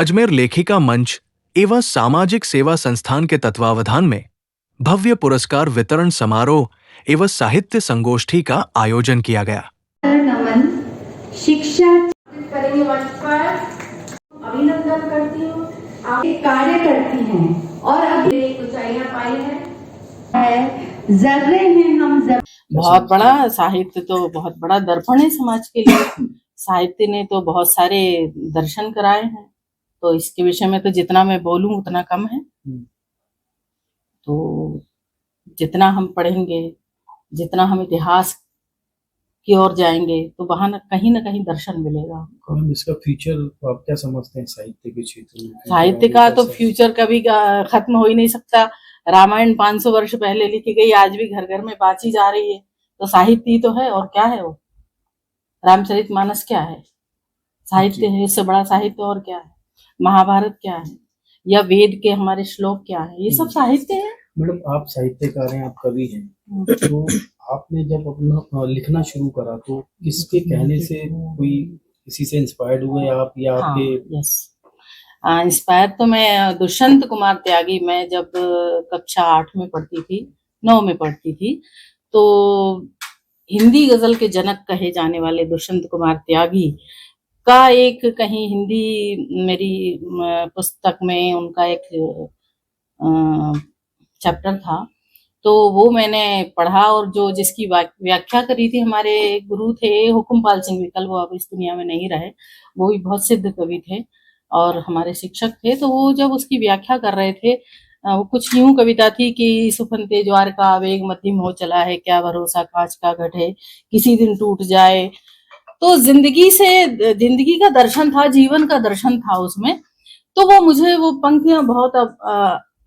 अजमेर लेखिका मंच एवं सामाजिक सेवा संस्थान के तत्वावधान में भव्य पुरस्कार वितरण समारोह एवं साहित्य संगोष्ठी का आयोजन किया गया। नमन शिक्षा करेंगे मंच पर अभिनंदन करती हूँ। आप कार्य करती हैं और अभी ऊंचाइयां पाई है जर्रे में हम बहुत बड़ा साहित्य तो बहुत बड़ा दर्पण है समाज के लिए। साहित्य ने तो बहुत सारे दर्शन कराए हैं, तो इसके विषय में तो जितना मैं बोलूं उतना कम है। तो जितना हम पढ़ेंगे, जितना हम इतिहास की ओर जाएंगे, तो वहां न कहीं दर्शन मिलेगा। इसका फ्यूचर आप क्या समझते हैं साहित्य के क्षेत्र में? साहित्य का तो फ्यूचर कभी खत्म हो ही नहीं सकता। रामायण 500 वर्ष पहले लिखी गई, आज भी घर घर में बांची जा रही है, तो साहित्य ही तो है। और क्या है वो? रामचरितमानस क्या है? साहित्य है। इससे बड़ा साहित्य और क्या है? महाभारत क्या है? या वेद के हमारे श्लोक क्या है? ये सब साहित्य है। मैडम, आप साहित्यकार हैं, आप कवि हैं, तो आपने जब अपना लिखना शुरू करा तो किसके कहने से, कोई किसी से इंस्पायर्ड हुए आप या आपके? यस, इंस्पायर तो मैं दुष्यंत कुमार त्यागी, मैं जब कक्षा 8 में पढ़ती थी, 9 में पढ़ती थी, तो हिंदी गजल के जनक कहे जाने वाले दुष्यंत कुमार त्यागी का एक कहीं हिंदी मेरी पुस्तक में उनका एक चैप्टर था, तो वो मैंने पढ़ा। और जो जिसकी व्याख्या करी थी हमारे गुरु थे हुकुमपाल सिंह विकल, वो अब इस दुनिया में नहीं रहे, वो भी बहुत सिद्ध कवि थे और हमारे शिक्षक थे। तो वो जब उसकी व्याख्या कर रहे थे, वो कुछ यूं कविता थी कि सुफनते ज्वार का आवेग मध्यम हो चला है, क्या भरोसा कांच का घट है, किसी दिन टूट जाए। तो जिंदगी का दर्शन था, जीवन का दर्शन था उसमें। तो वो मुझे वो पंक्तियां बहुत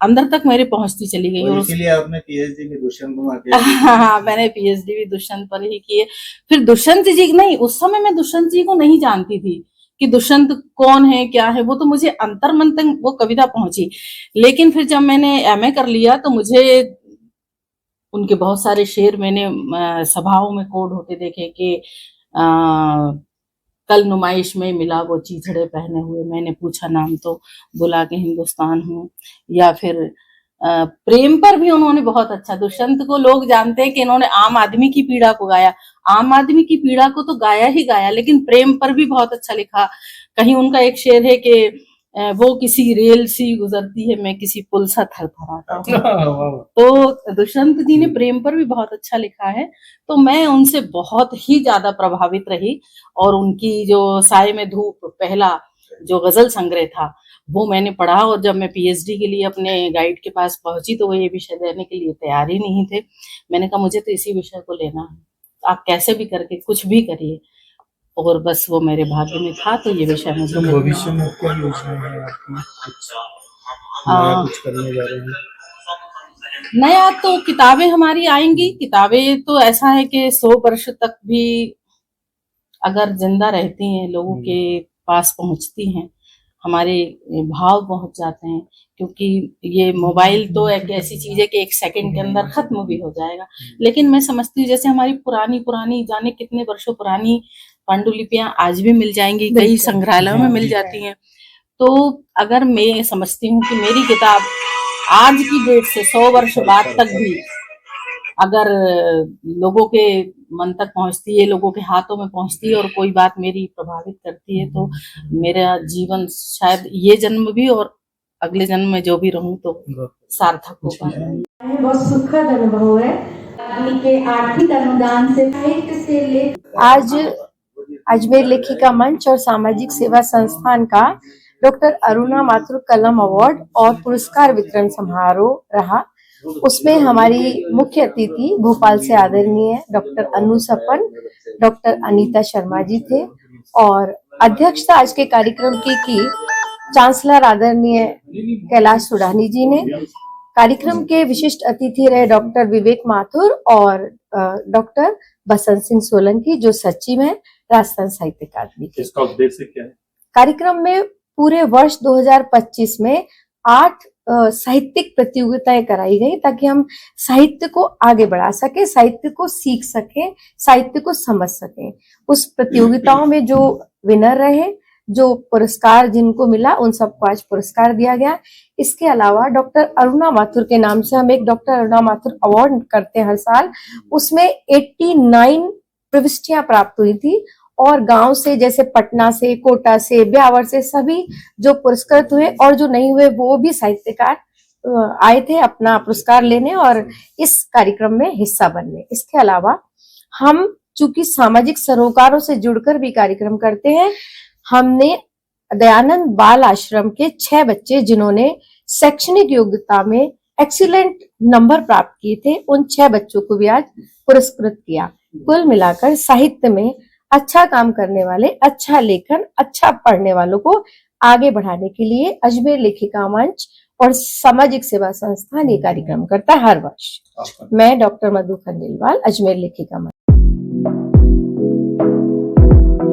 अंदर तक मेरे पहुंचती चली गई। और इसीलिए आपने पीएचडी भी दुष्यंत कुमार हाँ, मैंने पीएचडी भी दुष्यंत पर ही की है। फिर दुष्यंत जी नहीं, उस समय मैं दुष्यंत जी को नहीं जानती थी कि दुष्यंत कौन है, क्या है। वो तो मुझे अंतर्मन तक वो कविता पहुंची। लेकिन फिर जब मैंने एमए कर लिया तो मुझे उनके बहुत सारे शेर मैंने सभाओं में कोड होते देखे कि कल नुमाइश में मिला वो चीथड़े पहने हुए, मैंने पूछा नाम तो बुला के हिंदुस्तान हूँ। या फिर प्रेम पर भी उन्होंने बहुत अच्छा, दुष्यंत को लोग जानते हैं कि इन्होंने आम आदमी की पीड़ा को गाया, आम आदमी की पीड़ा को तो गाया ही गाया, लेकिन प्रेम पर भी बहुत अच्छा लिखा। कहीं उनका एक शेर है कि वो किसी रेल सी गुजरती है, मैं किसी पुल सा थरथराता हूँ। तो दुष्यंत जी ने प्रेम पर भी बहुत अच्छा लिखा है। तो मैं उनसे बहुत ही ज्यादा प्रभावित रही और उनकी जो साए में धूप पहला जो गजल संग्रह था वो मैंने पढ़ा। और जब मैं पीएचडी के लिए अपने गाइड के पास पहुंची तो वो ये विषय देने के लिए तैयार ही नहीं थे। मैंने कहा मुझे तो इसी विषय को लेना है, आप कैसे भी करके कुछ भी करिए। और बस वो मेरे भाग्य में था, तो ये विषय मुझे भविष्य में क्या योजना है आपकी? कुछ करने जा रहे हैं? नया तो किताबें हमारी आएंगी। किताबें तो ऐसा है कि 100 वर्ष तक भी अगर जिंदा रहती हैं, लोगों के पास पहुंचती हैं, हमारे भाव पहुंच जाते हैं। क्योंकि ये मोबाइल तो एक ऐसी चीज है कि 1 सेकंड के अंदर खत्म भी हो जाएगा। लेकिन मैं समझती हूँ जैसे हमारी पुरानी जाने कितने वर्षों पुरानी पांडुलिपियां आज भी मिल जाएंगी, कई संग्रहालयों में मिल जाती हैं। तो अगर मैं समझती हूँ कि मेरी किताब आज की डेट से 100 वर्ष बाद तक भी अगर लोगों के मन तक पहुंचती है, लोगों के हाथों में पहुंचती है और कोई बात मेरी प्रभावित करती है, तो मेरा जीवन शायद ये जन्म भी और अगले जन्म में जो भी रहूं तो सार्थक होगा। बहुत सुखद अनुभव है के आर्थिक अनुदान से आज अजमेर लेखिका मंच और सामाजिक सेवा संस्थान का डॉक्टर अरुणा माथुर कलम अवार्ड और पुरस्कार वितरण समारोह रहा। उसमें हमारी मुख्य अतिथि भोपाल से आदरणीय डॉक्टर अनु सपन, डॉक्टर अनीता शर्मा जी थे और अध्यक्षता आज के कार्यक्रम की चांसलर आदरणीय कैलाश सुडानी जी ने। कार्यक्रम के विशिष्ट अतिथि रहे डॉक्टर विवेक माथुर और डॉक्टर बसंत सिंह सोलंकी, जो सचिव हैं राजस्थान साहित्य अकादमी के। इसका उद्देश्य क्या है? कार्यक्रम में पूरे वर्ष 2025 में 8 साहित्यिक प्रतियोगिताएं कराई गई ताकि हम साहित्य को आगे बढ़ा सके, साहित्य को सीख सके, साहित्य को समझ सके। उस प्रतियोगिताओं में जो विनर रहे जो पुरस्कार जिनको मिला उन सबको आज पुरस्कार दिया गया। इसके अलावा डॉक्टर अरुणा माथुर के नाम से हम एक डॉक्टर अरुणा माथुर अवार्ड करते हैं हर साल, उसमें 89 प्रविष्टियां प्राप्त हुई थी और गांव से जैसे पटना से, कोटा से, ब्यावर से सभी जो पुरस्कृत हुए और जो नहीं हुए वो भी साहित्यकार आए थे अपना पुरस्कार लेने और इस कार्यक्रम में हिस्सा बनने। इसके अलावा हम चूंकि सामाजिक सरोकारों से जुड़कर भी कार्यक्रम करते हैं, हमने दयानंद बाल आश्रम के 6 बच्चे जिन्होंने शैक्षणिक योग्यता में एक्सीलेंट नंबर प्राप्त किए थे, उन 6 बच्चों को भी आज पुरस्कृत किया। कुल मिलाकर साहित्य में अच्छा काम करने वाले, अच्छा लेखन, अच्छा पढ़ने वालों को आगे बढ़ाने के लिए अजमेर लेखिका मंच और सामाजिक सेवा संस्थान ये कार्यक्रम करता है हर वर्ष। मैं डॉक्टर मधु खंडेलवाल, अजमेर लेखिका मंच।